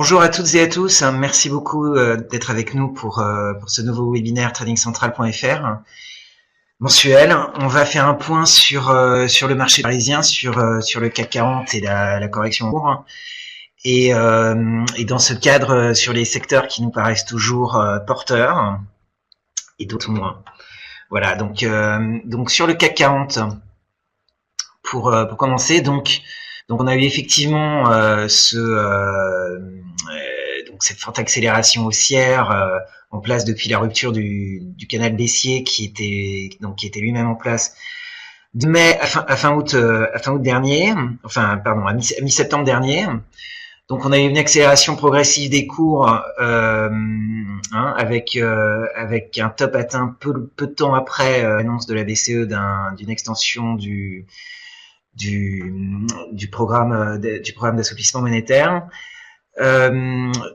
Bonjour à toutes et à tous, merci beaucoup d'être avec nous pour ce nouveau webinaire tradingcentral.fr mensuel. On va faire un point sur le marché parisien, sur le CAC 40 et la correction en cours. Et dans ce cadre, sur les secteurs qui nous paraissent toujours porteurs et d'autres moins. Voilà, donc sur le CAC 40, pour commencer, donc on a eu effectivement cette forte accélération haussière en place depuis la rupture du canal baissier qui était lui-même en place de mai à fin août dernier, à mi-septembre dernier. Donc on a eu une accélération progressive des cours avec un top atteint peu de temps après l'annonce de la BCE d'une extension du programme d'assouplissement monétaire.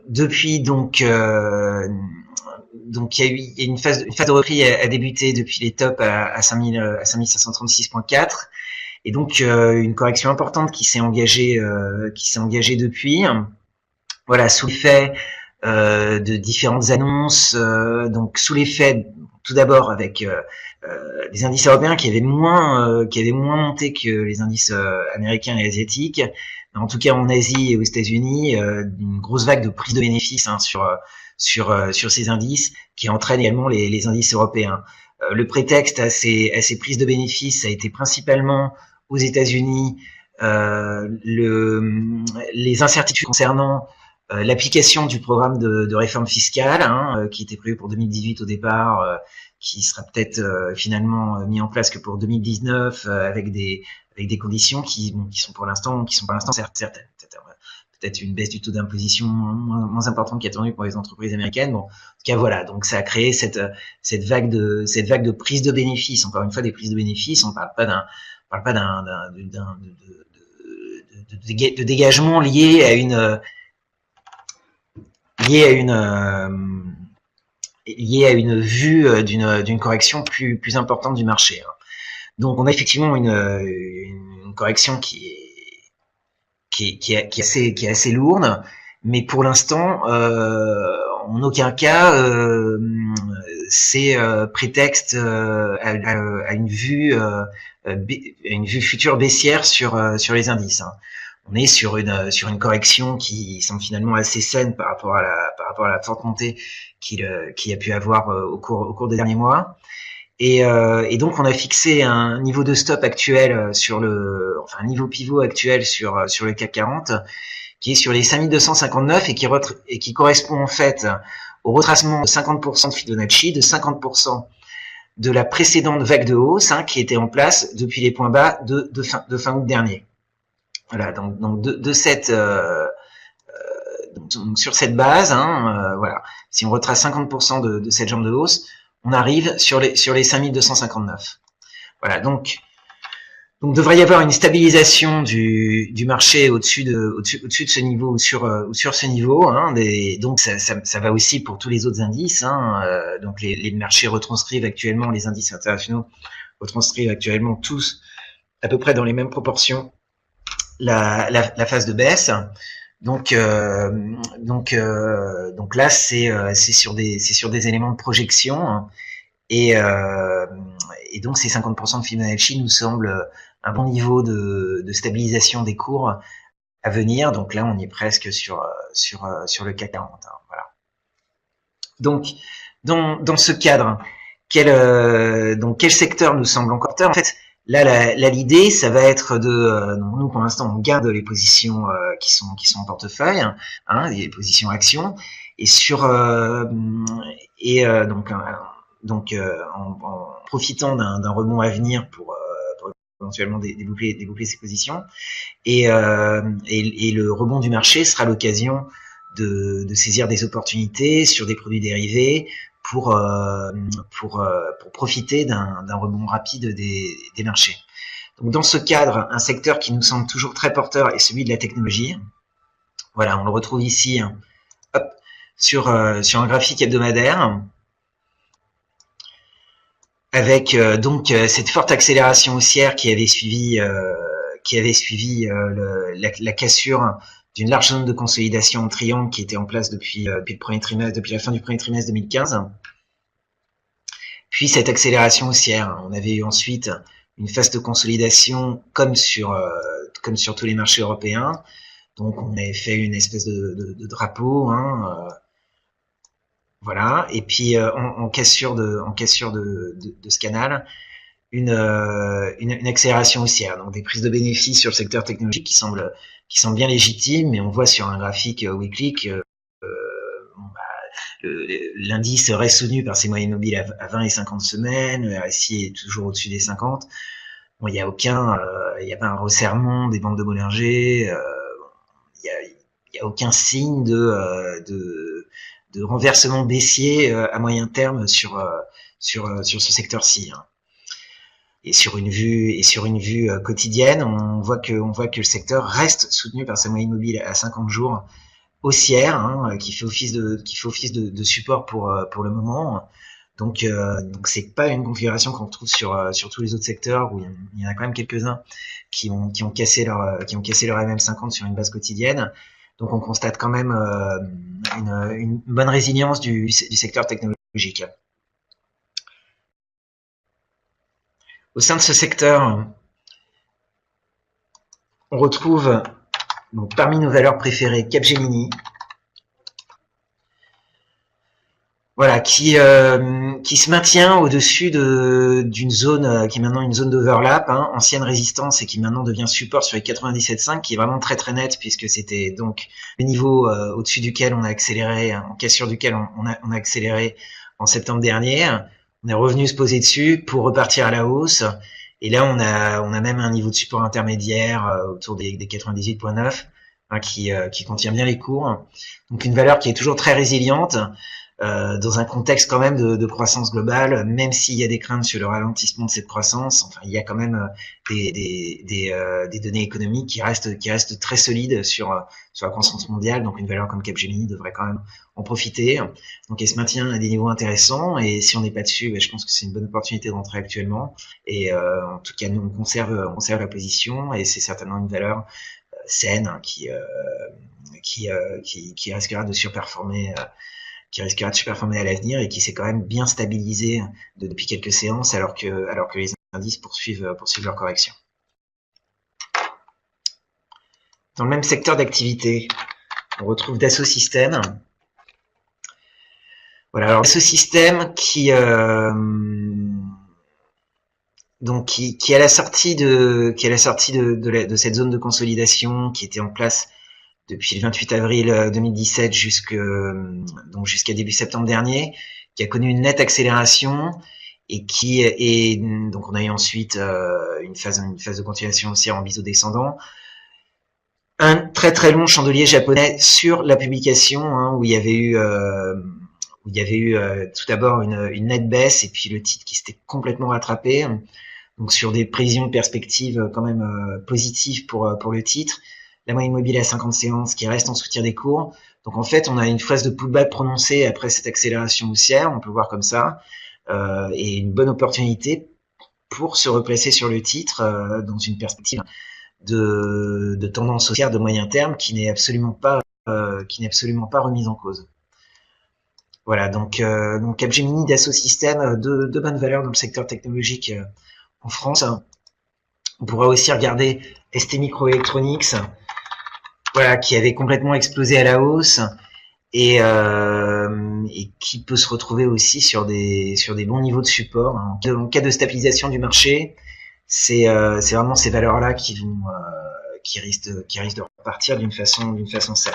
Depuis donc il y a une phase de repli a débuté depuis les tops à 5536.4 et donc une correction importante qui s'est engagée depuis. Voilà, sous l'effet de différentes annonces, donc sous l'effet tout d'abord avec les indices européens qui avaient moins monté que les indices américains et asiatiques. En tout cas en Asie et aux États-Unis, une grosse vague de prise de bénéfices sur ces indices qui entraîne également les indices européens. Le prétexte à ces prises de bénéfices a été principalement aux États-Unis les incertitudes concernant l'application du programme de réforme fiscale qui était prévu pour 2018 au départ, qui sera peut-être finalement mis en place que pour 2019 avec des conditions qui sont pour l'instant certaines. Peut-être une baisse du taux d'imposition moins importante qu'attendue pour les entreprises américaines. Bon, en tout cas voilà, donc ça a créé cette vague de prise de bénéfices. Encore une fois, des prises de bénéfices. On parle pas de dégagement lié à une vue d'une correction plus importante du marché. Donc on a effectivement une correction qui est assez lourde, mais pour l'instant, en aucun cas, c'est prétexte à une vue future baissière sur les indices. On est sur une correction qui semble finalement assez saine par rapport à la forte montée qu'il a pu avoir au cours des derniers mois. Et donc on a fixé un niveau de stop actuel un niveau pivot actuel sur le CAC 40 qui est sur les 5259 et qui correspond en fait au retracement de 50% de Fibonacci, de 50% de la précédente vague de hausse qui était en place depuis les points bas de fin août dernier. Voilà, donc sur cette base, voilà, si on retrace 50% de cette jambe de hausse, on arrive sur les 5259. Voilà, donc devrait y avoir une stabilisation du marché au-dessus de ce niveau ou sur ce niveau. Donc ça va aussi pour tous les autres indices. Donc les marchés retranscrivent actuellement, les indices internationaux retranscrivent actuellement tous à peu près dans les mêmes proportions la phase de baisse. Donc là c'est sur des éléments de projection et donc ces 50% de Fibonacci nous semblent un bon niveau de stabilisation des cours à venir. Donc là on est presque sur le CAC 40. Voilà. Donc dans ce cadre, quel secteur nous semble encore porteur? En fait, là, l'idée, ça va être nous pour l'instant, on garde les positions qui sont en portefeuille, les positions actions, et en profitant d'un rebond à venir pour éventuellement développer ces positions, et le rebond du marché sera l'occasion de saisir des opportunités sur des produits dérivés pour profiter d'un rebond rapide des marchés. Donc dans ce cadre, un secteur qui nous semble toujours très porteur est celui de la technologie. Voilà, on le retrouve ici sur un graphique hebdomadaire avec cette forte accélération haussière qui avait suivi la cassure d'une large zone de consolidation en triangle qui était en place depuis la fin du premier trimestre 2015. Puis cette accélération haussière. On avait eu ensuite une phase de consolidation comme sur tous les marchés européens. Donc on avait fait une espèce de drapeau, voilà. Et puis en cassure de ce canal, une accélération haussière. Donc des prises de bénéfices sur le secteur technologique qui semblent bien légitimes, mais on voit sur un graphique weekly que l'indice reste soutenu par ses moyennes mobiles à 20 et 50 semaines, le RSI est toujours au-dessus des 50. Bon, il n'y a pas un resserrement des bandes de Bollinger, il y a aucun signe de renversement baissier à moyen terme sur ce secteur-ci. Et sur une vue quotidienne, on voit que le secteur reste soutenu par sa moyenne mobile à 50 jours haussière, qui fait office de support pour le moment. Donc c'est pas une configuration qu'on retrouve sur tous les autres secteurs où il y en a quand même quelques-uns qui ont cassé leur MM50 sur une base quotidienne. Donc on constate quand même une bonne résilience du secteur technologique. Au sein de ce secteur, on retrouve donc parmi nos valeurs préférées Capgemini, voilà, qui se maintient au-dessus d'une zone qui est maintenant une zone d'overlap, ancienne résistance et qui maintenant devient support sur les 97,5, qui est vraiment très très net puisque c'était donc le niveau au-dessus duquel on a accéléré, en cassure duquel on a accéléré en septembre dernier. On est revenu se poser dessus pour repartir à la hausse. Et là, on a même un niveau de support intermédiaire autour des 98,9 qui contient bien les cours. Donc une valeur qui est toujours très résiliente dans un contexte quand même de croissance globale, même s'il y a des craintes sur le ralentissement de cette croissance. Enfin, il y a quand même des données économiques qui restent très solides sur la croissance mondiale. Donc une valeur comme Capgemini devrait quand même en profiter. Donc elle se maintient à des niveaux intéressants et si on n'est pas dessus, je pense que c'est une bonne opportunité de rentrer actuellement. Et en tout cas, nous on conserve la position et c'est certainement une valeur saine qui risquera de surperformer. Qui risquera de surperformer à l'avenir et qui s'est quand même bien stabilisé depuis quelques séances alors que les indices poursuivent leur correction. Dans le même secteur d'activité, on retrouve Dassault Systèmes. Voilà, alors Dassault Systèmes qui à la sortie de cette zone de consolidation qui était en place depuis le 28 avril 2017 jusqu'à début septembre dernier, qui a connu une nette accélération et donc on a eu ensuite une phase de continuation haussière en biseau descendant. Un très très long chandelier japonais sur la publication, où il y avait eu tout d'abord une nette baisse et puis le titre qui s'était complètement rattrapé. Donc sur des prévisions de perspectives quand même positives pour le titre. La moyenne mobile à 50 séances qui reste en soutien des cours. Donc en fait, on a une phase de pullback prononcée après cette accélération haussière, on peut voir comme ça, et une bonne opportunité pour se replacer sur le titre dans une perspective de tendance haussière de moyen terme qui n'est absolument pas remise en cause. Voilà, donc Capgemini, Dassault Systèmes, deux bonnes valeurs dans le secteur technologique en France. On pourra aussi regarder ST Microelectronics, voilà, qui avait complètement explosé à la hausse et qui peut se retrouver aussi sur des bons niveaux de support. En cas de stabilisation du marché, c'est vraiment ces valeurs-là qui risquent de repartir d'une façon saine.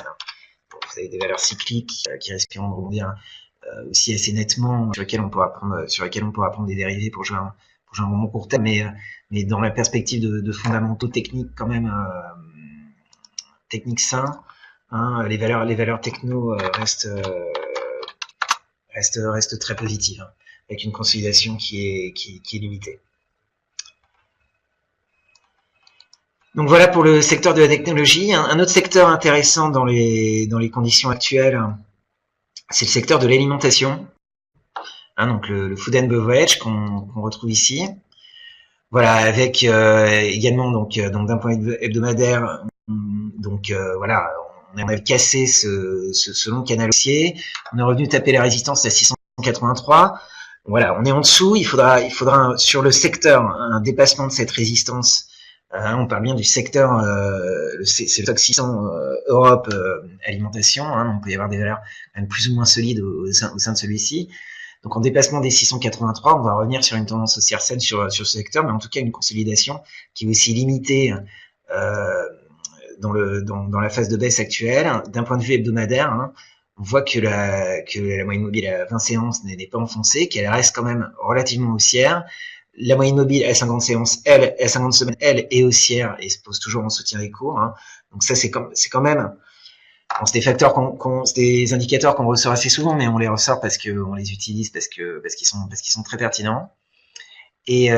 Bon, vous avez des valeurs cycliques qui risqueront de rebondir aussi assez nettement, sur lesquelles on pourra prendre des dérivés pour jouer un moment court terme, mais dans la perspective de fondamentaux techniques quand même techniques sains, les valeurs techno restent très positives, avec une consolidation qui est limitée. Donc voilà pour le secteur de la technologie. Un autre secteur intéressant dans les conditions actuelles, c'est le secteur de l'alimentation. Donc le food and beverage qu'on retrouve ici. Voilà, avec également donc d'un point de vue hebdomadaire, voilà, on avait cassé ce long canal haussier, on est revenu taper la résistance à 683. Voilà, on est en dessous, il faudra sur le secteur un dépassement de cette résistance. On parle bien du secteur, c'est le stock 600 Europe alimentation, donc il peut y avoir des valeurs même plus ou moins solides au sein de celui-ci. Donc en dépassement des 683, on va revenir sur une tendance haussière saine sur ce secteur, mais en tout cas une consolidation qui est aussi limitée dans la phase de baisse actuelle. D'un point de vue hebdomadaire, on voit que la moyenne mobile à 20 séances n'est pas enfoncée, qu'elle reste quand même relativement haussière. La moyenne mobile à 50 séances, à 50 semaines, elle est haussière et se pose toujours en soutien des cours. Donc ça, c'est quand même, bon, c'est des facteurs c'est des indicateurs qu'on ressort assez souvent, mais on les ressort parce qu'on les utilise, parce qu'ils sont très pertinents. Et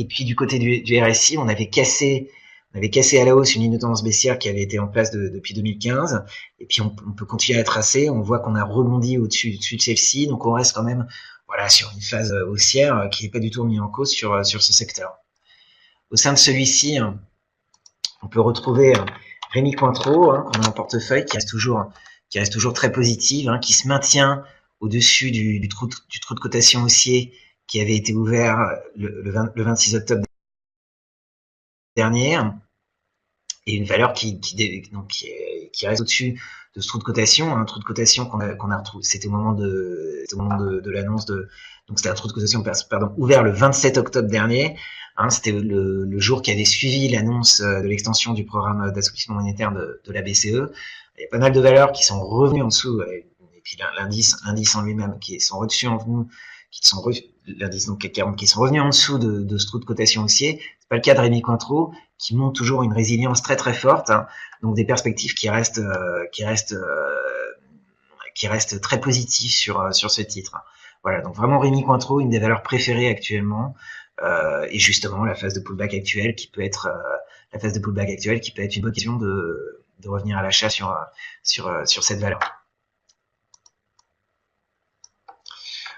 puis du côté du RSI, on avait cassé à la hausse une ligne de tendance baissière qui avait été en place depuis 2015. Et puis on peut continuer à tracer. On voit qu'on a rebondi au-dessus de celle-ci, donc on reste quand même sur une phase haussière qui n'est pas du tout remise en cause sur ce secteur. Au sein de celui-ci, on peut retrouver Rémi Cointreau, qu'on a en portefeuille, qui reste toujours très positive, qui se maintient au-dessus du trou de cotation haussier qui avait été ouvert le 26 octobre dernier, et une valeur qui reste au-dessus de ce trou de cotation, un trou de cotation qu'on a retrouvé, c'était au moment de l'annonce donc c'était un trou de cotation ouvert le 27 octobre dernier, c'était le jour qui avait suivi l'annonce de l'extension du programme d'assouplissement monétaire de la BCE. Il y a pas mal de valeurs qui sont revenues en dessous, et puis l'indice en lui-même qui sont revenus en nous, l'indice donc CAC 40 qui sont revenus en dessous de ce trou de cotation haussier. C'est pas le cas de Rémi Cointreau, qui montre toujours une résilience très très forte, donc des perspectives qui restent très positives sur ce titre. Voilà, donc vraiment Rémi Cointreau, une des valeurs préférées actuellement, et justement la phase de pullback actuelle qui peut être une occasion de revenir à l'achat sur cette valeur.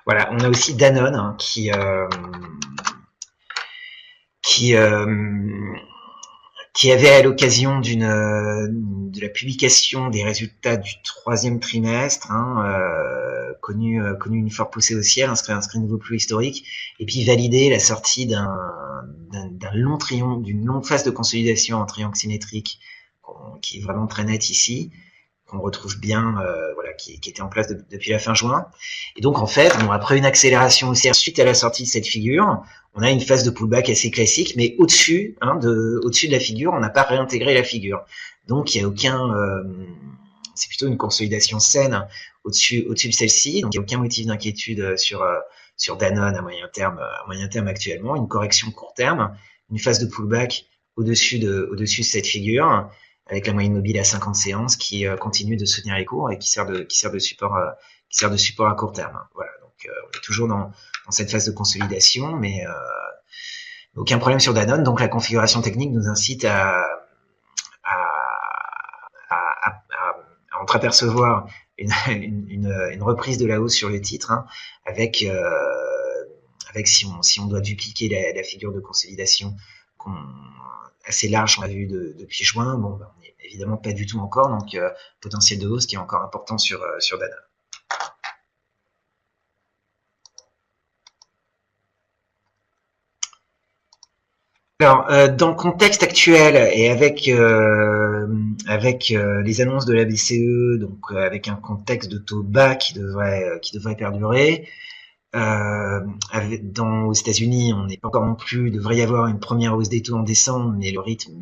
Voilà, on a aussi Danone qui avait, à l'occasion de la publication des résultats du troisième trimestre, connu une forte poussée haussière, inscrit un nouveau plus historique, et puis validé la sortie d'une longue phase de consolidation en triangle symétrique, qui est vraiment très nette ici, qu'on retrouve bien, qui était en place depuis la fin juin. Et donc en fait, après une accélération haussière suite à la sortie de cette figure, on a une phase de pullback assez classique, mais au-dessus de la figure, on n'a pas réintégré la figure. Donc il y a c'est plutôt une consolidation saine au-dessus de celle-ci. Donc il n'y a aucun motif d'inquiétude sur Danone à moyen terme actuellement. Une correction court terme, une phase de pullback au-dessus de cette figure, avec la moyenne mobile à 50 séances qui continue de soutenir les cours et qui sert de support à court terme. Voilà, donc on est toujours dans cette phase de consolidation, mais aucun problème sur Danone. Donc la configuration technique nous incite à entreapercevoir une reprise de la hausse sur le titre, avec si on doit dupliquer la figure de consolidation assez large qu'on a vu depuis juin, on n'est évidemment pas du tout encore, donc potentiel de hausse qui est encore important sur Danone. Alors, dans le contexte actuel et avec les annonces de la BCE, donc avec un contexte de taux bas qui devrait perdurer, aux États-Unis, on n'est pas encore non plus, il devrait y avoir une première hausse des taux en décembre, mais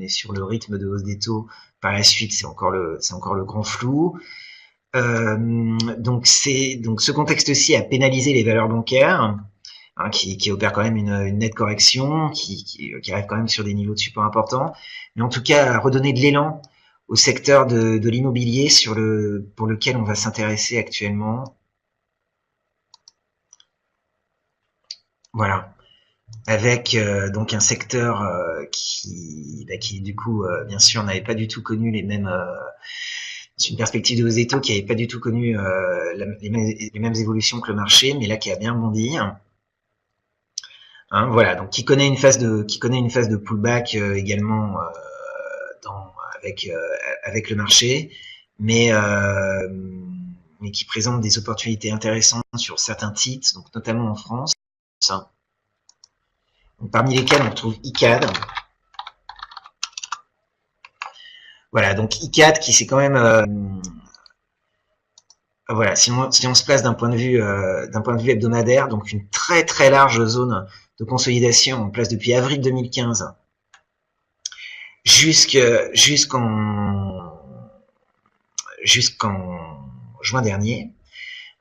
sur le rythme de hausse des taux par la suite, c'est encore le grand flou. Donc ce contexte-ci a pénalisé les valeurs bancaires, qui opèrent quand même une nette correction, qui arrive quand même sur des niveaux de support importants, mais en tout cas à redonner de l'élan au secteur de l'immobilier pour lequel on va s'intéresser actuellement. Voilà, avec donc un secteur qui du coup bien sûr n'avait pas du tout connu les mêmes une perspective de hausse des taux qui n'avait pas du tout connu les mêmes évolutions que le marché, mais là qui a bien bondi. Voilà, donc qui connaît une phase de pullback également avec le marché, mais qui présente des opportunités intéressantes sur certains titres, donc notamment en France. Donc, parmi lesquels on retrouve ICAD. Voilà, donc ICAD qui c'est quand même voilà, si on se place d'un point de vue hebdomadaire, donc une très très large zone de consolidation en place depuis avril 2015 jusqu'en juin dernier.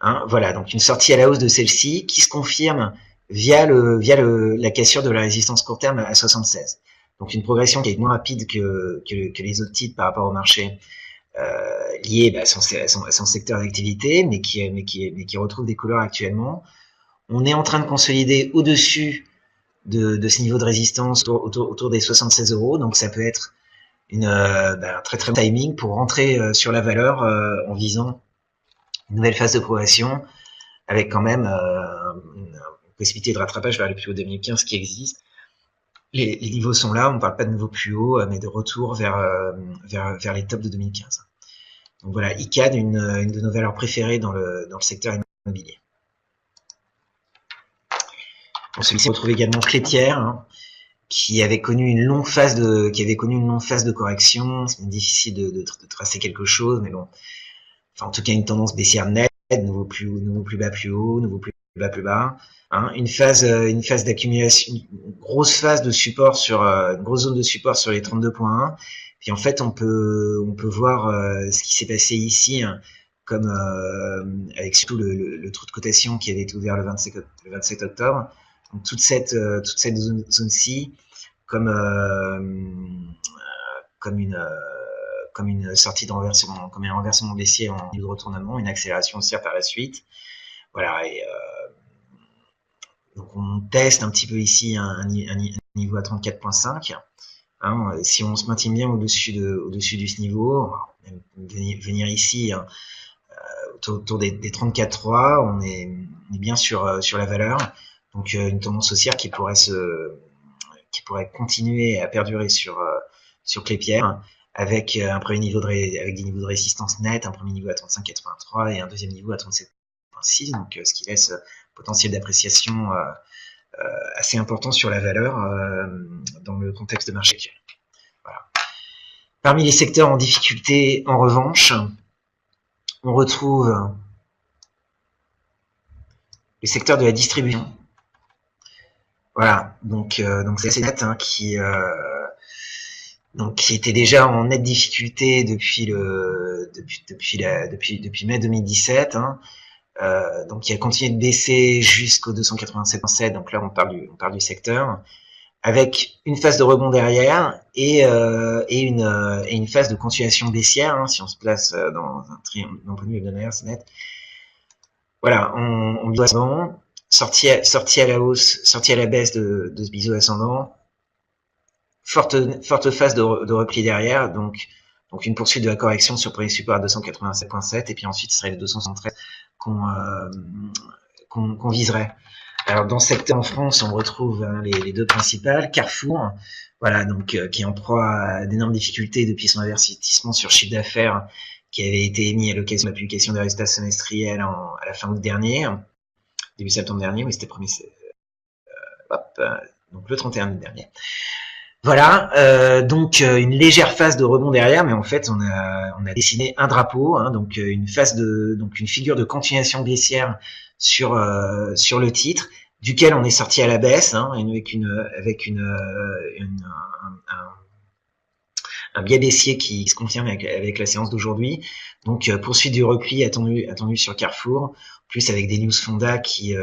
Hein, voilà, donc une sortie à la hausse de celle-ci qui se confirme via la cassure de la résistance court terme à 76. Donc une progression qui est moins rapide que les autres titres par rapport au marché, lié à son secteur d'activité, mais qui retrouve des couleurs actuellement. On est en train de consolider au-dessus de ce niveau de résistance autour des 76 €, donc ça peut être un très très bon timing pour rentrer sur la valeur en visant une nouvelle phase de progression avec quand même une possibilité de rattrapage vers le plus haut 2015 qui existe. Les niveaux sont là, on ne parle pas de nouveaux plus hauts, mais de retour vers les tops de 2015. Donc voilà, ICAD, une de nos valeurs préférées dans le secteur immobilier. Bon, celui-ci, on retrouve également Clépierre, hein, qui avait connu une longue phase de correction. C'est difficile de tracer quelque chose, mais bon. Enfin, en tout cas, une tendance baissière nette, nouveau plus bas plus haut, nouveau plus bas plus bas. Hein, une phase d'accumulation, une grosse phase de support une grosse zone de support sur les 32,1. Puis en fait, on peut voir ce qui s'est passé ici, hein, comme avec surtout le trou de cotation qui avait été ouvert le 27 octobre. Donc toute cette zone-ci, comme une sortie de renversement, comme un renversement baissier en niveau de retournement, une accélération haussière par la suite. Voilà, et donc on teste un petit peu ici un niveau à 34,5. Hein, si on se maintient bien au-dessus de ce niveau, venir ici, hein, autour des 34,3, on est bien sur la valeur. Donc une tendance haussière qui pourrait continuer à perdurer sur Clépierre, avec des niveaux de résistance nette, un premier niveau à 35,83 et un deuxième niveau à 37,6, donc ce qui laisse potentiel d'appréciation assez important sur la valeur dans le contexte de marché actuel. Voilà. Parmi les secteurs en difficulté, en revanche, on retrouve le secteur de la distribution. Voilà, donc c'est assez net, hein, qui était déjà en nette difficulté depuis mai 2017, hein, donc qui a continué de baisser jusqu'au 287,7, donc là on parle du secteur, avec une phase de rebond derrière et une phase de continuation baissière, hein, si on se place dans un triangle d'un point de vue hebdomadaire, c'est net. Voilà, on doit sortie à la hausse, sortie à la baisse de ce biseau ascendant, forte phase de repli derrière, donc une poursuite de la correction sur premier support à 287,7, et puis ensuite ce serait les 273 qu'on viserait. Alors dans ce secteur en France, on retrouve les deux principales, Carrefour, voilà, donc qui est en proie à d'énormes difficultés depuis son avertissement sur chiffre d'affaires qui avait été émis à l'occasion de la publication des résultats semestriels à la fin août dernier, début septembre dernier, oui, c'était donc le 31 août dernier. Voilà, donc une légère phase de rebond derrière, mais en fait on a dessiné un drapeau, hein, donc une figure de continuation baissière sur le titre, duquel on est sorti à la baisse, hein, avec un biais baissier qui se confirme avec la séance d'aujourd'hui. Donc poursuite du repli attendu sur Carrefour, plus avec des news fonda qui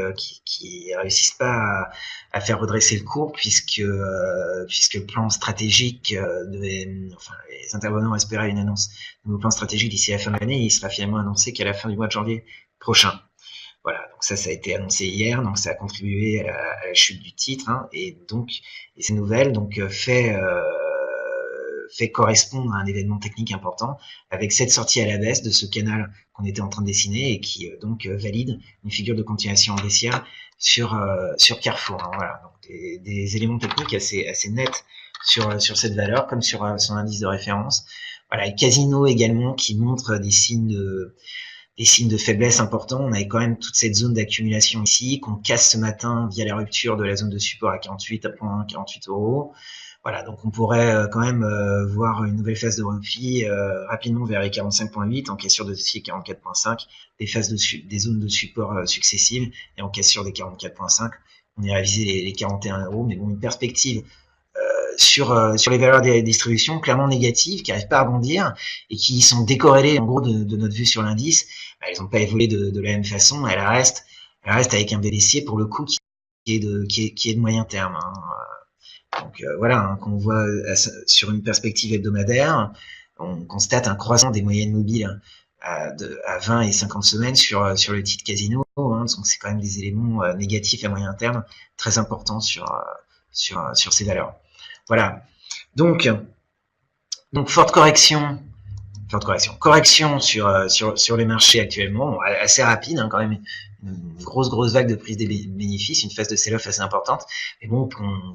réussissent pas à faire redresser le cours, puisque le plan stratégique les intervenants espéraient une annonce de nouveau plan stratégique d'ici la fin de l'année, et il sera finalement annoncé qu'à la fin du mois de janvier prochain. Voilà, donc ça a été annoncé hier, donc ça a contribué à la chute du titre, hein, et ces nouvelles donc fait fait correspondre à un événement technique important, avec cette sortie à la baisse de ce canal qu'on était en train de dessiner et qui donc valide une figure de continuation baissière sur Carrefour. Hein, voilà, donc des éléments techniques assez nets sur cette valeur, comme sur son indice de référence. Voilà, et Casino également qui montre des signes de faiblesse importants. On avait quand même toute cette zone d'accumulation ici, qu'on casse ce matin via la rupture de la zone de support à 48,48 €. Voilà, donc on pourrait quand même voir une nouvelle phase de repli rapidement vers les 45,8, en cassure de dessus 44,5, des zones de support successives, et en cassure des 44,5, on irait viser les 41 €, mais bon, une perspective sur les valeurs des distributions clairement négatives, qui n'arrivent pas à rebondir et qui sont décorrélées en gros de notre vue sur l'indice. Elles n'ont pas évolué de la même façon. Elles restent avec un baissier pour le coup qui est de moyen terme. Hein. Donc voilà, hein, qu'on voit sur une perspective hebdomadaire, on constate un croissant des moyennes mobiles à 20 et 50 semaines sur le titre Casino. Hein, donc c'est quand même des éléments négatifs à moyen terme très importants sur ces valeurs. Voilà. Donc forte correction sur les marchés actuellement, assez rapide, hein, quand même, une grosse vague de prise des bénéfices, une phase de sell-off assez importante, mais bon,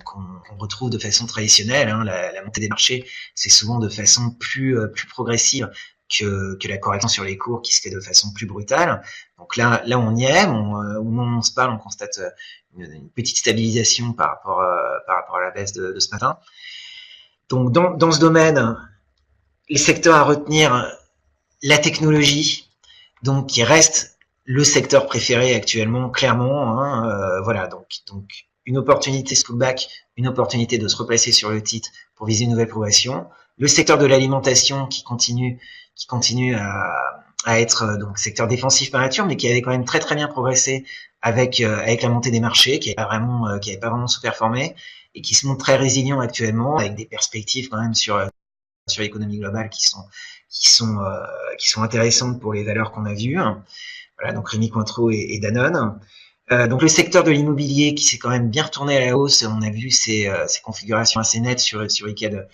qu'on retrouve de façon traditionnelle. Hein, la montée des marchés, c'est souvent de façon plus progressive que la correction sur les cours qui se fait de façon plus brutale. Donc là on y est. Au moment où on se parle, on constate une petite stabilisation par rapport à la baisse de ce matin. Donc dans ce domaine, les secteurs à retenir, la technologie, donc qui reste le secteur préféré actuellement, clairement. Hein, voilà, donc une opportunité de pullback, une opportunité de se replacer sur le titre pour viser une nouvelle progression. Le secteur de l'alimentation qui continue à être donc secteur défensif par nature, mais qui avait quand même très bien progressé avec la montée des marchés, qui n'avait pas vraiment sous-performé et qui se montre très résilient actuellement, avec des perspectives quand même sur l'économie globale qui sont intéressantes pour les valeurs qu'on a vues. Voilà, donc Rémy Cointreau et Danone. Donc le secteur de l'immobilier qui s'est quand même bien retourné à la hausse, on a vu ces configurations assez nettes sur Icade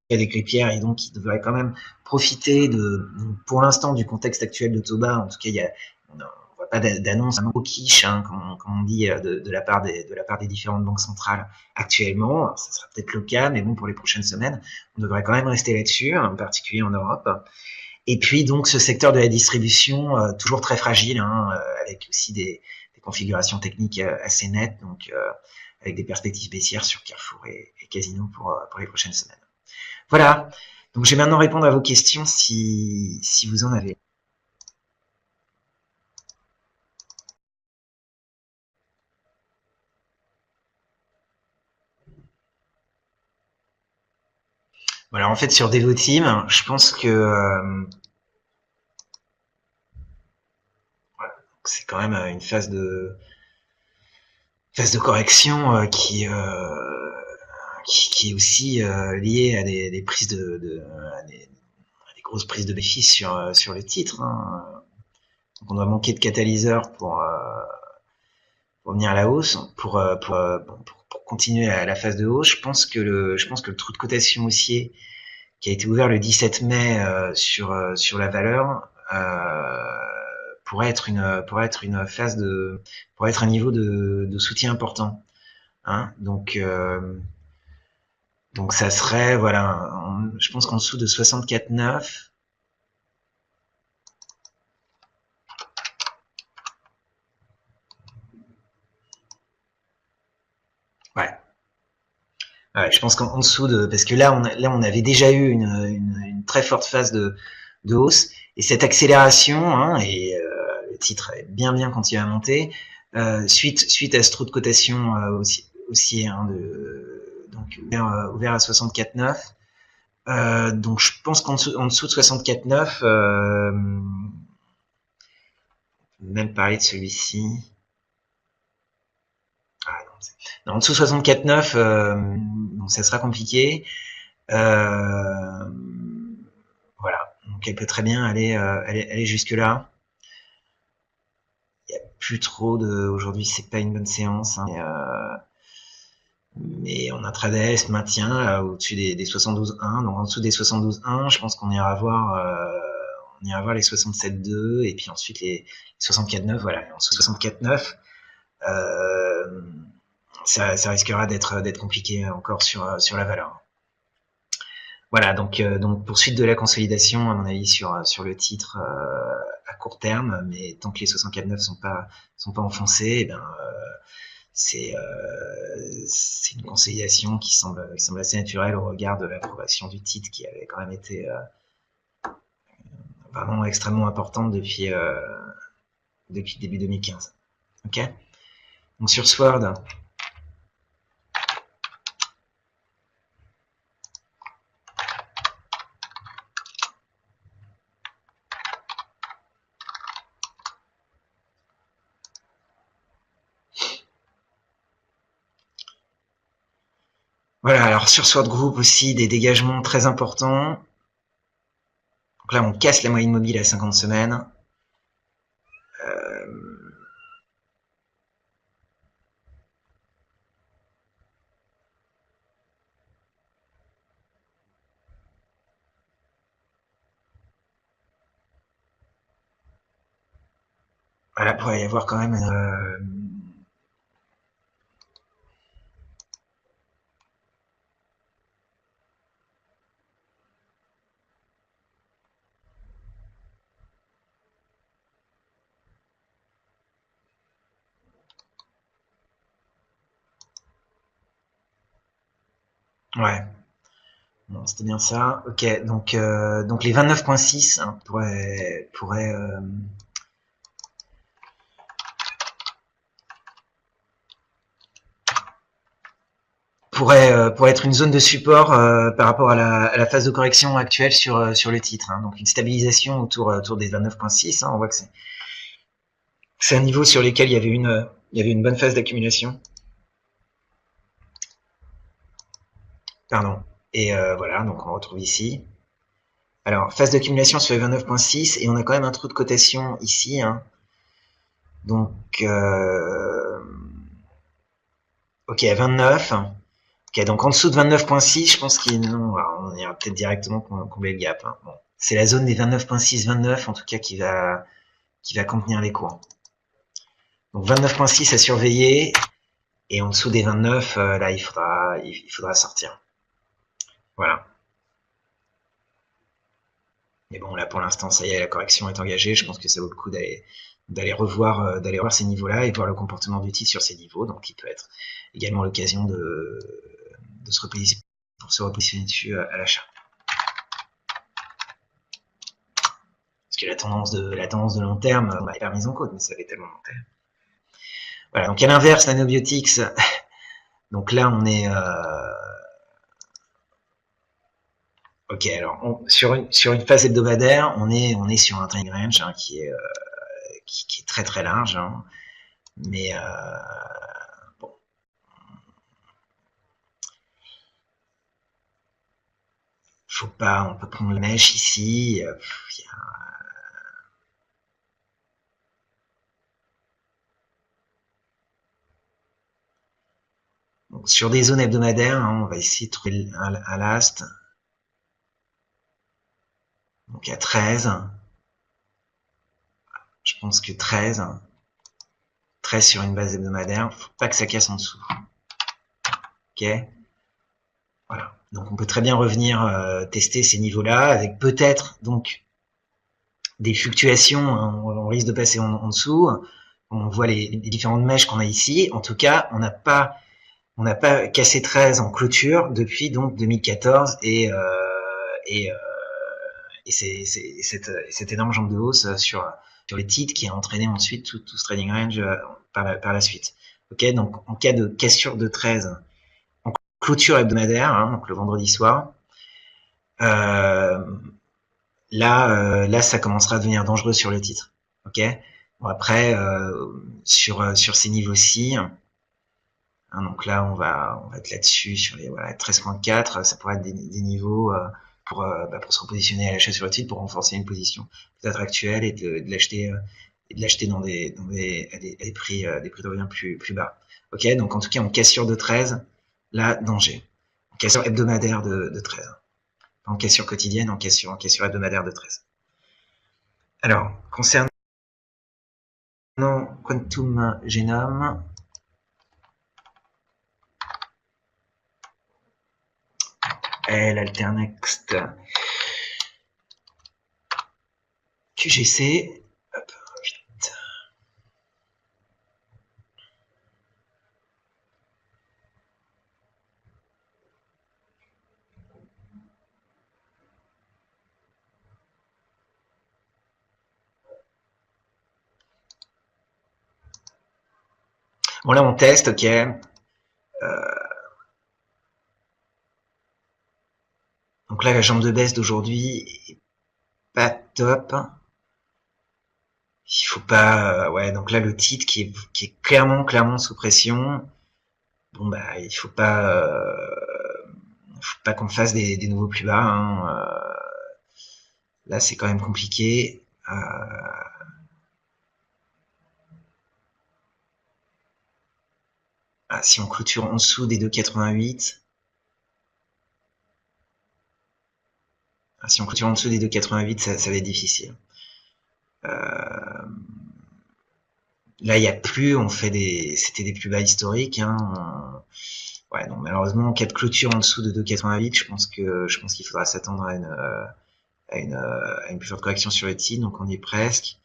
et Clépierre, et donc il devrait quand même profiter pour l'instant du contexte actuel de taux bas. En tout cas, on voit pas d'annonce au quiche, hein, comme on dit, de la part des différentes banques centrales actuellement. Alors, ça sera peut-être le cas, mais bon, pour les prochaines semaines, on devrait quand même rester là-dessus, en particulier en Europe. Et puis donc ce secteur de la distribution, toujours très fragile, hein, avec aussi des configurations techniques assez nettes, donc avec des perspectives baissières sur Carrefour et Casino pour les prochaines semaines. Voilà, donc je vais maintenant répondre à vos questions si vous en avez. Voilà, en fait sur Devoteam, je pense que voilà, c'est quand même une phase de correction qui est aussi liée à des prises à des grosses prises de bénéfices sur les titres. Hein. Donc on doit manquer de catalyseurs pour venir à la hausse, pour continuer la phase de hausse. Je pense que le trou de cotation haussier qui a été ouvert le 17 mai sur la valeur pourrait être une phase pourrait être un niveau de soutien important. Hein. Donc ça serait, voilà, je pense qu'en dessous de 64,9, ouais, je pense qu'en dessous parce que là on avait déjà eu une très forte phase de hausse, et cette accélération, hein, et le titre est bien continué à monter suite à ce trou de cotation haussier, hein, donc ouvert à 64,9. Donc je pense qu'en dessous de 64,9, même parler de celui-ci. En dessous de 64,9, donc ça sera compliqué. Voilà, donc elle peut très bien aller jusque là. Il y a plus trop de. Aujourd'hui, c'est pas une bonne séance. Hein, Mais en intraday, ce maintien au-dessus des 72,1. Donc en dessous des 72,1, je pense qu'on ira voir les 67,2 et puis ensuite les 64,9. Voilà, en dessous de 64,9, ça risquera d'être compliqué encore sur la valeur. Voilà, donc poursuite de la consolidation à mon avis sur le titre à court terme, mais tant que les 64,9 sont pas enfoncés, eh ben c'est une consolidation qui semble assez naturelle au regard de l'approbation du titre qui avait quand même été vraiment extrêmement importante depuis début 2015. Ok. Donc sur Sword, voilà, alors sur Sword Group aussi, des dégagements très importants. Donc là, on casse la moyenne mobile à 50 semaines. Voilà, pourrait y avoir quand même ouais. Bon, c'était bien ça. Ok, donc les 29,6 hein, pourraient pourrait être une zone de support par rapport à la phase de correction actuelle sur le titre. Hein. Donc une stabilisation autour des 29,6. Hein. On voit que c'est un niveau sur lequel il y avait une bonne phase d'accumulation. Pardon. Et voilà, donc on retrouve ici. Alors, phase d'accumulation sur les 29,6 et on a quand même un trou de cotation ici. Hein. Donc, ok, à 29. Ok, donc en dessous de 29,6, je pense on ira peut-être directement combler le gap. Hein. Bon. C'est la zone des 29,6, 29 en tout cas qui va contenir les cours. Donc 29,6 à surveiller et en dessous des 29, là il faudra sortir. Voilà. Mais bon, là pour l'instant, ça y est, la correction est engagée. Je pense que ça vaut le coup d'aller revoir ces niveaux-là et voir le comportement du titre sur ces niveaux. Donc il peut être également l'occasion de se repositionner dessus à l'achat. Parce que la tendance de long terme n'est pas mise en cause, mais ça fait tellement long terme. Voilà, donc à l'inverse, Nanobiotics, donc là on est ok, alors sur une phase hebdomadaire, on est sur un trading range hein, qui est très très large, hein, mais bon. On peut prendre la mèche ici. Donc, sur des zones hebdomadaires, hein, on va essayer de trouver un last. Donc à 13. Je pense que 13 sur une base hebdomadaire, faut pas que ça casse en dessous. Ok. Voilà. Donc on peut très bien revenir tester ces niveaux-là avec peut-être donc des fluctuations. Hein, on risque de passer en dessous. On voit les différentes mèches qu'on a ici. En tout cas, on n'a pas cassé 13 en clôture depuis donc 2014 et cette énorme jambe de hausse sur les titres qui a entraîné ensuite tout ce trading range par la suite. Ok, donc en cas de cassure de 13 en clôture hebdomadaire, hein, donc le vendredi soir, là ça commencera à devenir dangereux sur le titre. Ok, bon, après sur ces niveaux-ci, hein, donc là on va être là-dessus sur les 13,4, ça pourrait être des niveaux pour se repositionner à l'achat sur le titre pour renforcer une position peut-être actuelle et de l'acheter dans à des prix de revient plus bas. Ok, donc en tout cas en cassure de 13, là, danger. Cassure hebdomadaire de 13. En cassure quotidienne, en cassure hebdomadaire de 13. Alors, concernant Quantum Genome, l'alternext QGC, hop, vite. Bon, là, on teste, ok. Donc là, la jambe de baisse d'aujourd'hui est pas top. Il faut pas, ouais, donc là, le titre qui est clairement sous pression. Bon, bah, il faut pas qu'on fasse des nouveaux plus bas, hein. Là, c'est quand même compliqué. Si on clôture en dessous des 2,88, si on clôture en dessous des 2,88, ça va être difficile. Là, il n'y a plus, c'était des plus bas historiques, hein. Ouais, non, malheureusement, en cas de clôture en dessous de 2,88, je pense qu'il faudra s'attendre à une plus forte correction sur le titre, donc on y est presque.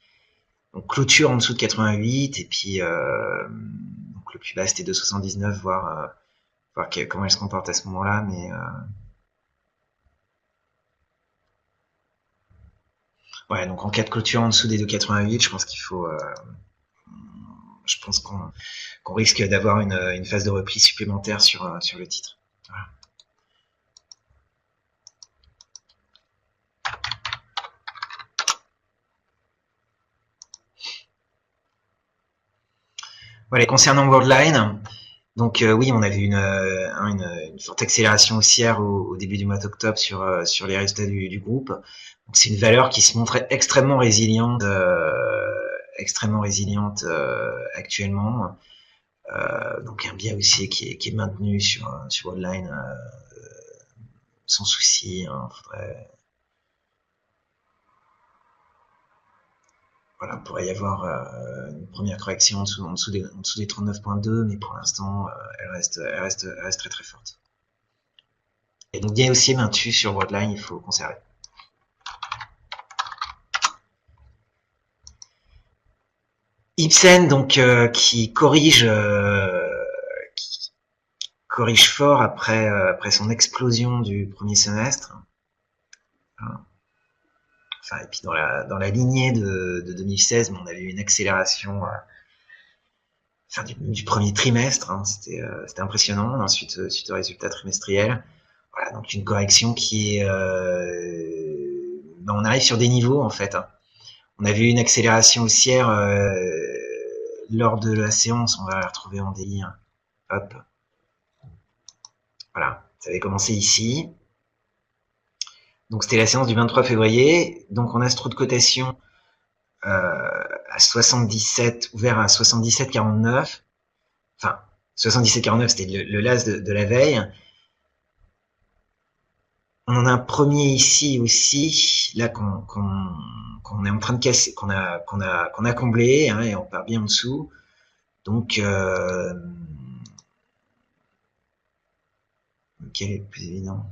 Donc clôture en dessous de 88, et puis donc le plus bas c'était 2,79, voir comment elle se comporte à ce moment-là, mais ouais, donc en cas de clôture en dessous des 2,88, je pense qu'il faut, je pense qu'on risque d'avoir une phase de repli supplémentaire sur le titre. Voilà. Voilà, concernant Worldline, donc oui, on avait une forte accélération haussière au début du mois d'octobre sur les résultats du groupe. Donc c'est une valeur qui se montrait extrêmement résiliente actuellement. Donc un biais haussier qui est maintenu sur Worldline sans souci, hein. Voilà, il pourrait y avoir une première correction en dessous des 39,2, mais pour l'instant, elle reste très très forte. Et donc bien haussier maintenu sur Worldline, il faut conserver. Ipsen, donc qui corrige fort après son explosion du premier semestre. Enfin, et puis dans la lignée de 2016, on avait eu une accélération du premier trimestre, hein. C'était impressionnant. Ensuite, suite aux résultats trimestriels, voilà, donc une correction qui est, on arrive sur des niveaux en fait, hein. On a vu une accélération haussière lors de la séance, on va la retrouver en délire. Hop. Voilà, ça avait commencé ici. Donc c'était la séance du 23 février. Donc on a ce trou de cotation à 77, ouvert à 77,49. Enfin, 77,49, c'était le LAS de la veille. On en a un premier ici aussi, là qu'on est en train de casser, qu'on a comblé, hein, et on part bien en dessous. Donc quel est le plus évident?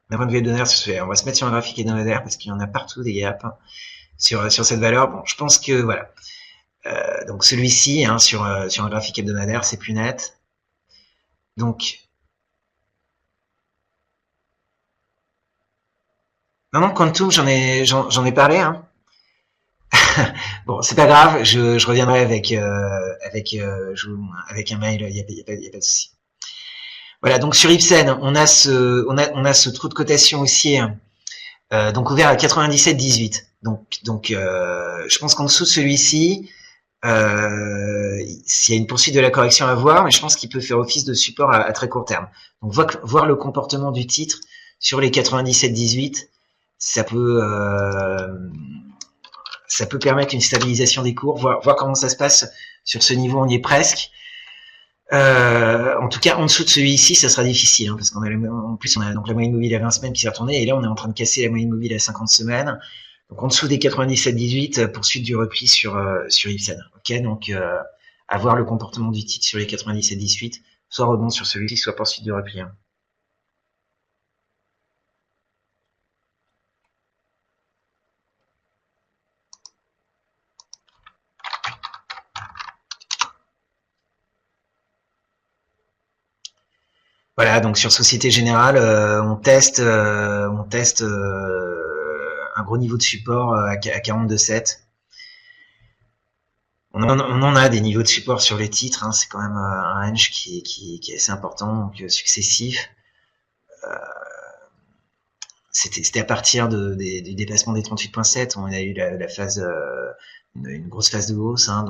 D'un point de vue hebdomadaire, on va se mettre sur un graphique hebdomadaire parce qu'il y en a partout des gaps, hein, sur cette valeur. Bon, je pense que voilà. Donc celui-ci, hein, sur un graphique hebdomadaire, c'est plus net. Donc non, Quantum, j'en ai parlé, hein. Bon, c'est pas grave, je reviendrai avec un mail, il y a pas de souci. Voilà, donc sur Ipsen, on a ce trou de cotation haussier, donc ouvert à 97,18. Donc je pense qu'en dessous de celui-ci, s'il y a une poursuite de la correction à voir, mais je pense qu'il peut faire office de support à très court terme. Donc voir le comportement du titre sur les 97-18, ça peut permettre une stabilisation des cours, voir comment ça se passe sur ce niveau, on y est presque. En tout cas, en dessous de celui-ci, ça sera difficile, hein, parce en plus on a donc la moyenne mobile à 20 semaines qui s'est retournée, et là on est en train de casser la moyenne mobile à 50 semaines. Donc en dessous des 97-18, poursuite du repli sur Ipsen. Ok, donc à voir le comportement du titre sur les 97-18, soit rebond sur celui-ci, soit poursuite du repli. Hein. Voilà, donc sur Société Générale, on teste un gros niveau de support à 42,7. On en a des niveaux de support sur les titres, hein, c'est quand même un range qui est assez important, donc successif. C'était à partir du dépassement des 38,7, on a eu la phase, une grosse phase de hausse, hein,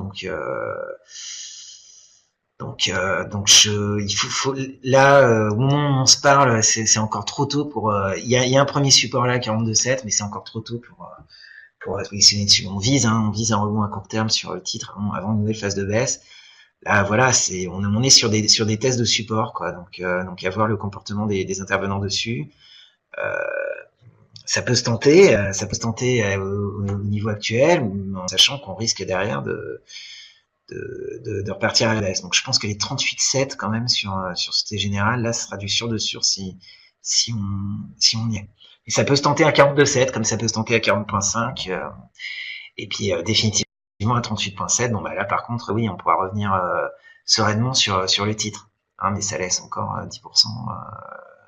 il faut là, au moment où on se parle, c'est encore trop tôt pour. Il y a un premier support là, 42,7, mais c'est encore trop tôt pour se positionner dessus. On vise un rebond à court terme sur le titre avant une nouvelle phase de baisse. Là, voilà, on est sur des tests de support, quoi. Donc à voir le comportement des intervenants dessus. Ça peut se tenter, au niveau actuel, en sachant qu'on risque derrière de repartir à la baisse. Donc je pense que les 38,7 quand même sur Société Générale, là, ce sera du sûr de sûr si on y est. Et ça peut se tenter à 42,7 comme ça peut se tenter à 40,5 et puis définitivement à 38,7. Bon bah là par contre oui, on pourra revenir sereinement sur le titre. Hein, mais ça laisse encore 10%,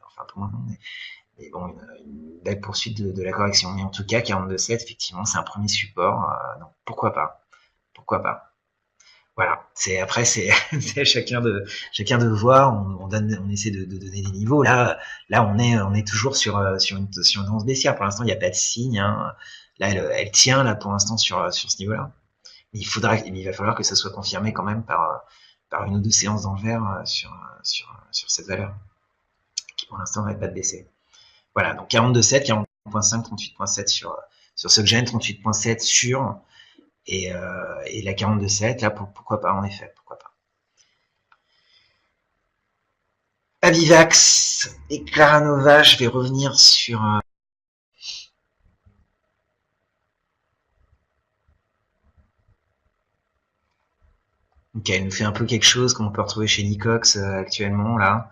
enfin pour moi non, mais bon, une belle poursuite de la correction. Mais en tout cas, 42,7, effectivement, c'est un premier support. Donc pourquoi pas? Pourquoi pas? Voilà. Après, c'est à chacun de voir. On essaie de donner des niveaux. Là, on est toujours sur une tendance baissière. Pour l'instant, il n'y a pas de signe. Hein. Là, elle tient là pour l'instant sur ce niveau-là. Mais il va falloir que ça soit confirmé quand même par une ou deux séances dans le vert sur cette valeur, qui pour l'instant n'arrête pas de baisser. Voilà, donc 42,7, 40,5, 38,7 sur Soggen, 38,7 sur et la 42,7, là pourquoi pas en effet, pourquoi pas. Avivax et Claranova, je vais revenir sur ok, elle nous fait un peu quelque chose qu'on peut retrouver chez Nicox actuellement là.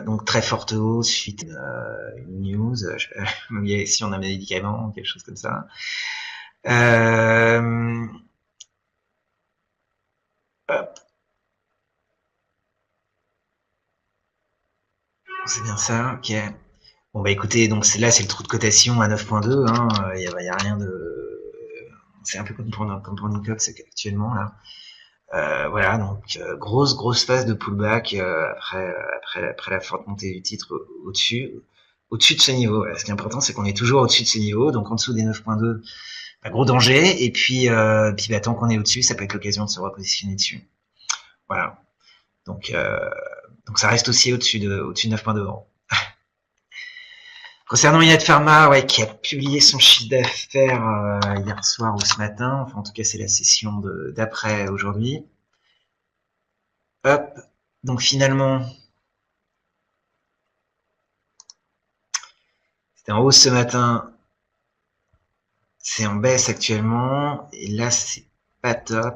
Donc très forte hausse suite une news, si on a un médicament, quelque chose comme ça. Hop. C'est bien ça, ok. Bon bah écoutez, donc là c'est le trou de cotation à 9,2, hein, y a rien de. C'est un peu comme pour Nicox actuellement là. Voilà, donc grosse phase de pullback après la forte montée du titre au-dessus de ce niveau. Voilà. Ce qui est important, c'est qu'on est toujours au-dessus de ce niveau, donc en dessous des 9,2, bah, gros danger. Et puis bah, tant qu'on est au-dessus, ça peut être l'occasion de se repositionner dessus. Voilà. Donc ça reste aussi au-dessus de 9,2. Concernant Ined Pharma, ouais, qui a publié son chiffre d'affaires hier soir ou ce matin, enfin en tout cas c'est la session d'après aujourd'hui. Hop, donc finalement, c'était en hausse ce matin, c'est en baisse actuellement, et là c'est pas top.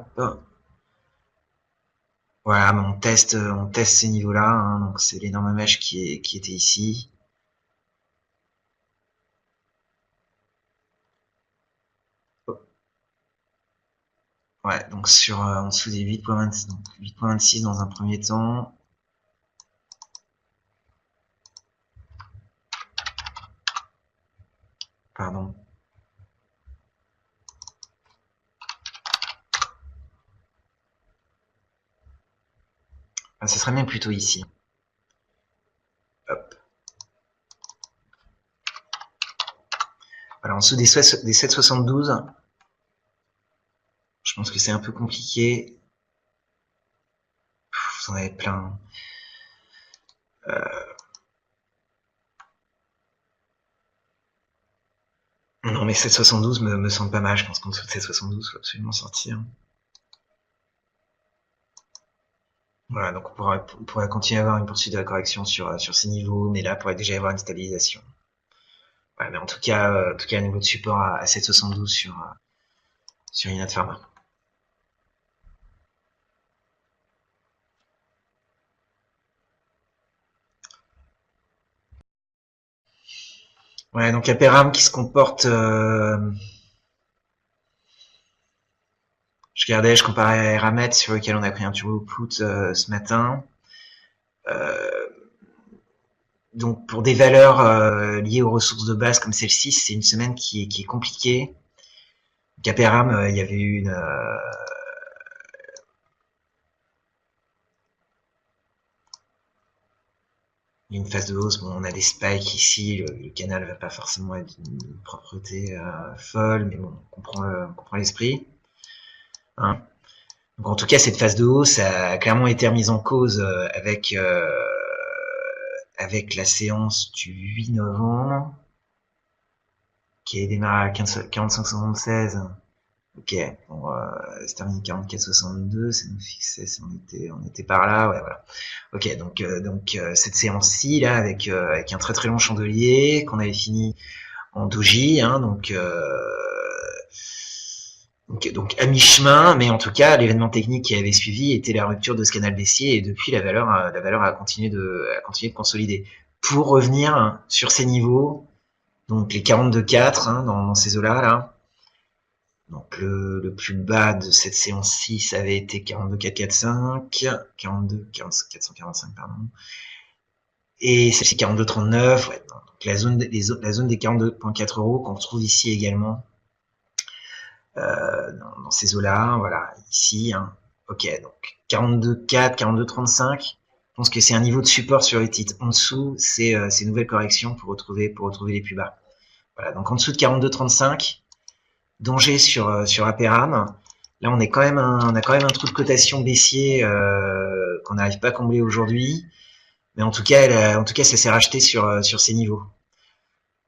Voilà, mais on teste ces niveaux-là, hein, donc c'est l'énorme mèche qui était ici. Ouais, donc en dessous des 8,26, donc 8,26 dans un premier temps. Pardon. Ah, ce serait même plutôt ici. Hop. Voilà, en dessous des 7,72. pense que c'est un peu compliqué. Vous en avez plein. Non, mais 7,72 me semble pas mal. Je pense qu'en dessous de 7,72, il faut absolument sortir. Voilà, donc on pourrait continuer à avoir une poursuite de la correction sur ces niveaux, mais là, il pourrait déjà y avoir une stabilisation. Ouais, mais en tout cas, un niveau de support à 7,72 sur Inat Pharma. Ouais, donc Aperam qui se comporte. Je comparais à Eramet sur lequel on a pris un turbo put ce matin. Donc pour des valeurs liées aux ressources de base comme celle-ci, c'est une semaine qui est compliquée. Donc Aperam, il y avait eu une phase de hausse. Bon, on a des spikes ici, le canal va pas forcément être d'une propreté folle, mais bon, on comprend l'esprit. Hein. Donc en tout cas, cette phase de hausse a clairement été remise en cause avec la séance du 8 novembre, qui a démarré à 45,76. Ok, bon, c'est terminé 44,62, ça nous fixait si on était par là, ouais, voilà. Ok, donc cette séance-ci là avec un très très long chandelier qu'on avait fini en doji, hein, donc à mi-chemin, mais en tout cas l'événement technique qui avait suivi était la rupture de ce canal baissier et depuis la valeur a continué de consolider pour revenir sur ces niveaux, donc les 42,4 hein, dans ces eaux là. Donc le plus bas de cette séance-ci, ça avait été 42,445, 445 pardon. Et celle-ci 42,39, ouais, donc la zone des 42,4 euros qu'on retrouve ici également dans ces eaux-là, voilà, ici, hein. Ok, donc 42,4, 42,35. Je pense que c'est un niveau de support sur les titres. En dessous, c'est ces nouvelles corrections pour retrouver les plus bas. Voilà, donc en dessous de 42,35. Danger sur Aperam. Là, on a quand même un trou de cotation baissier qu'on n'arrive pas à combler aujourd'hui. Mais en tout cas, ça s'est racheté sur ces niveaux.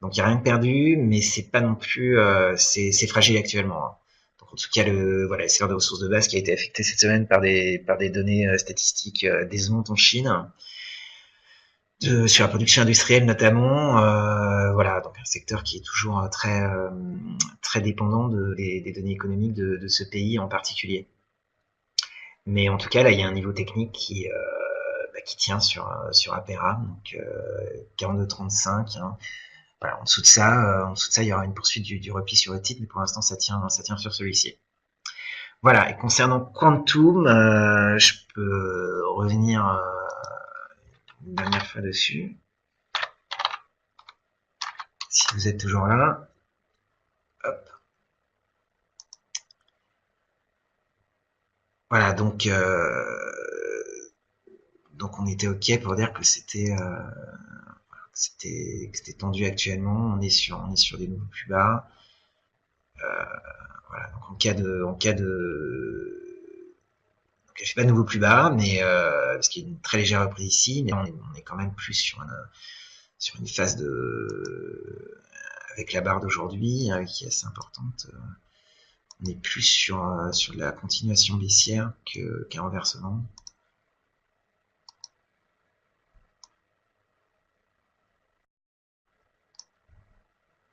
Donc il n'y a rien de perdu, mais c'est pas non plus, c'est fragile actuellement. Hein. Donc en tout cas, voilà, c'est l'heure de ressources de base qui a été affecté cette semaine par des données statistiques décevantes en Chine. Sur la production industrielle notamment, voilà, donc un secteur qui est toujours très dépendant des données économiques de ce pays en particulier. Mais en tout cas, là, il y a un niveau technique qui tient sur Aperam, donc 42,35. Hein. Voilà, en dessous de ça, il y aura une poursuite du repli sur le titre, mais pour l'instant, ça tient sur celui-ci. Voilà. Et concernant Quantum, je peux revenir une dernière fois dessus. Si vous êtes toujours là. Hop. Voilà, donc on était ok pour dire que c'était tendu actuellement. On est sur des niveaux plus bas. Voilà, donc en cas de je fais pas de nouveau plus bas, mais parce qu'il y a une très légère reprise ici, mais on est quand même plus sur une phase avec la barre d'aujourd'hui qui est assez importante. On est plus sur la continuation baissière qu'un renversement.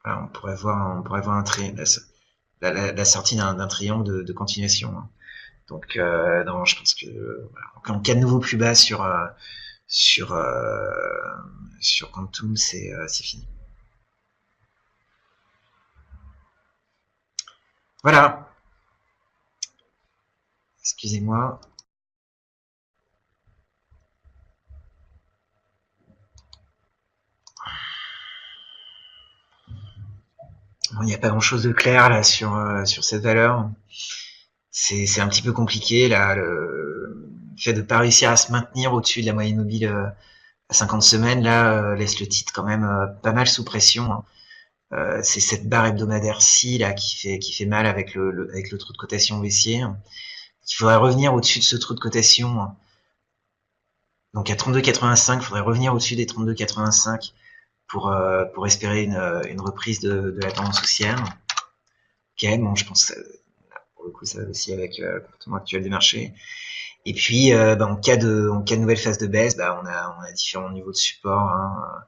Voilà, on pourrait voir la sortie d'un triangle de continuation. Hein. Donc non, je pense que voilà. En cas de nouveau plus bas sur Quantum, c'est fini. Voilà. Excusez-moi. Bon, il n'y a pas grand-chose de clair là sur cette valeur. C'est un petit peu compliqué là. Le fait de pas réussir à se maintenir au-dessus de la moyenne mobile à 50 semaines là laisse le titre quand même pas mal sous pression. Hein. C'est cette barre hebdomadaire-ci là qui fait mal avec avec le trou de cotation baissier. Il faudrait revenir au-dessus de ce trou de cotation. Donc à 32,85, il faudrait revenir au-dessus des 32,85 pour espérer une reprise de la tendance haussière. Ok, bon, je pense que pour le coup ça va aussi avec le comportement actuel des marchés. Et puis en cas de nouvelle phase de baisse, on a différents niveaux de support. Hein.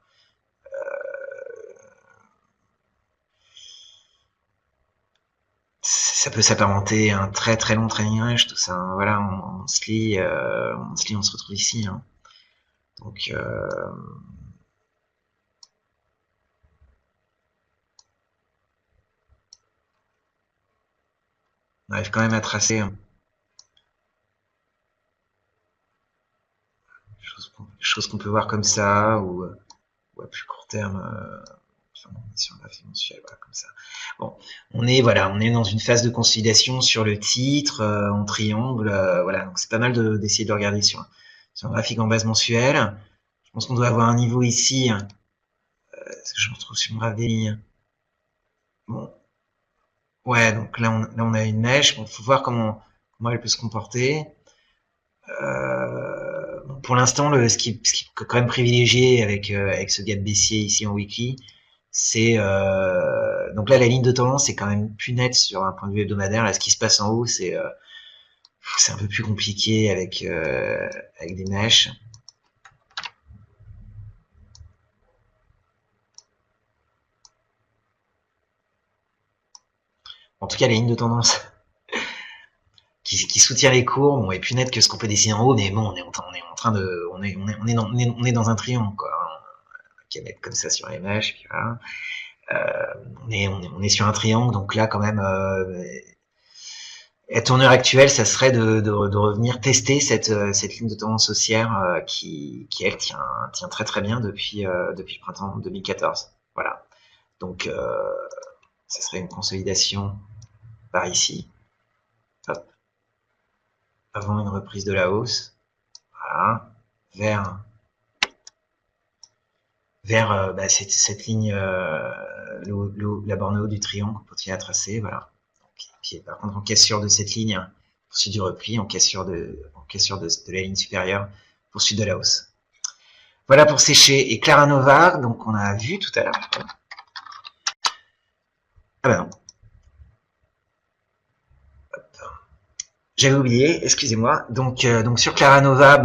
Ça peut s'apparenter à un très très long trailing range, tout ça. Hein. Voilà, on se lit, on se retrouve ici. Hein. Donc on arrive quand même à tracer chose qu'on peut voir comme ça, ou à plus court terme, sur le graphique mensuel, voilà, comme ça. Bon, on est dans une phase de consolidation sur le titre, en triangle, voilà, donc c'est pas mal d'essayer de regarder sur un graphique en base mensuelle. Je pense qu'on doit avoir un niveau ici, est-ce que je me retrouve sur mon graphe des lignes? Bon, ouais, donc là on a une mèche, bon, faut voir comment elle peut se comporter. Pour l'instant, ce qui est quand même privilégié avec ce gap baissier ici en weekly, c'est donc là la ligne de tendance est quand même plus nette sur un point de vue hebdomadaire. Là, ce qui se passe en haut, c'est un peu plus compliqué avec des mèches. En tout cas, la ligne de tendance qui soutient les cours, bon, est plus nette que ce qu'on peut dessiner en haut, mais bon, on est en train de, on est dans un triangle, quoi. Qui mettre comme ça sur les mèches, puis voilà. On est sur un triangle, donc là quand même, à tournure actuelle, ça serait de revenir tester cette ligne de tendance haussière qui elle tient très très bien depuis le printemps 2014. Voilà. Donc ça serait une consolidation par ici. Hop. Avant une reprise de la hausse. Voilà. Vers cette ligne, la borne haute du triangle, pour continuer à tracer, voilà. Puis, par contre, en cassure de cette ligne, poursuite du repli, en cassure de la ligne supérieure, poursuite de la hausse. Voilà pour sécher. Et Claranova, donc on a vu tout à l'heure. Ah ben non. J'avais oublié, excusez-moi. Donc sur Claranova,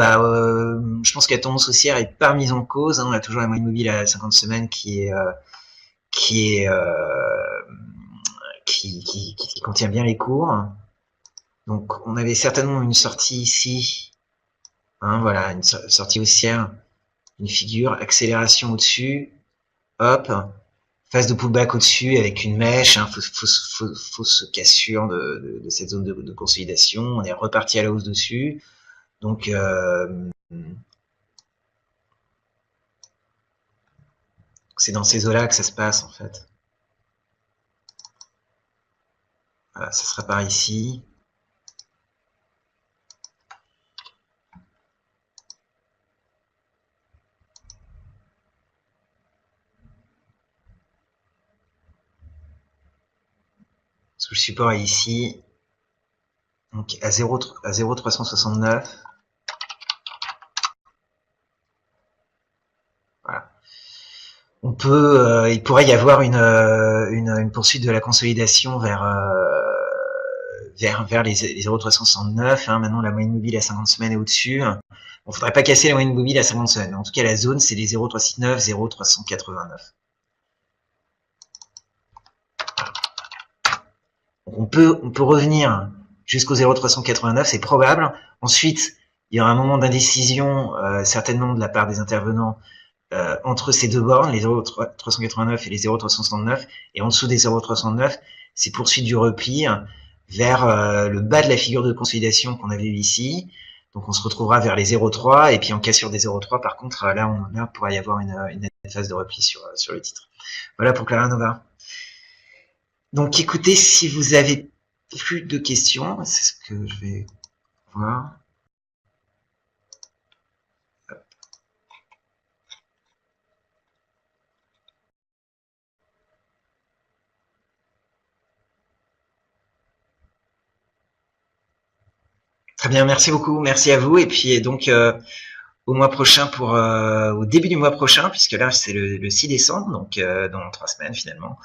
je pense que la tendance haussière est pas mise en cause. Hein. On a toujours la moyenne mobile à 50 semaines qui contient bien les cours. Donc on avait certainement une sortie ici, hein, voilà, une sortie haussière, une figure, accélération au-dessus, hop, phase de pullback au-dessus avec une mèche, hein, fausse cassure de cette zone de consolidation, on est reparti à la hausse dessus, donc c'est dans ces eaux-là que ça se passe en fait. Voilà, ça sera par ici. Parce que le support est ici, donc à 0,369. Voilà. Il pourrait y avoir une poursuite de la consolidation vers les 0,369. Hein. Maintenant, la moyenne mobile à 50 semaines est au-dessus. Bon, faudrait pas casser la moyenne mobile à 50 semaines. En tout cas, la zone, c'est les 0,369, 0,389. Donc on peut revenir jusqu'au 0,389, c'est probable. Ensuite, il y aura un moment d'indécision, certainement de la part des intervenants, entre ces deux bornes, les 0,389 et les 0,369, et en dessous des 0,369, c'est poursuite du repli vers le bas de la figure de consolidation qu'on avait vu ici. Donc on se retrouvera vers les 0,3, et puis en cassure des 0,3, par contre, là pourrait y avoir une phase de repli sur le titre. Voilà pour Claranova. Donc écoutez, si vous avez plus de questions, c'est ce que je vais voir. Très bien, merci beaucoup, merci à vous. Et puis donc au mois prochain au début du mois prochain, puisque là c'est le 6 décembre, donc dans 3 semaines finalement.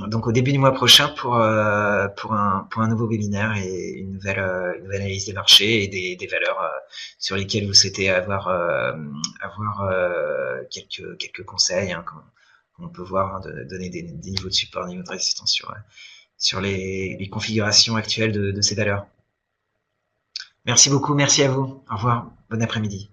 Donc au début du mois prochain pour un nouveau webinaire et une nouvelle analyse des marchés et des valeurs sur lesquelles vous souhaitez avoir quelques conseils, hein, comme on peut voir, hein, de donner des niveaux de support, des niveaux de résistance sur les configurations actuelles de ces valeurs. Merci beaucoup, merci à vous. Au revoir, bon après-midi.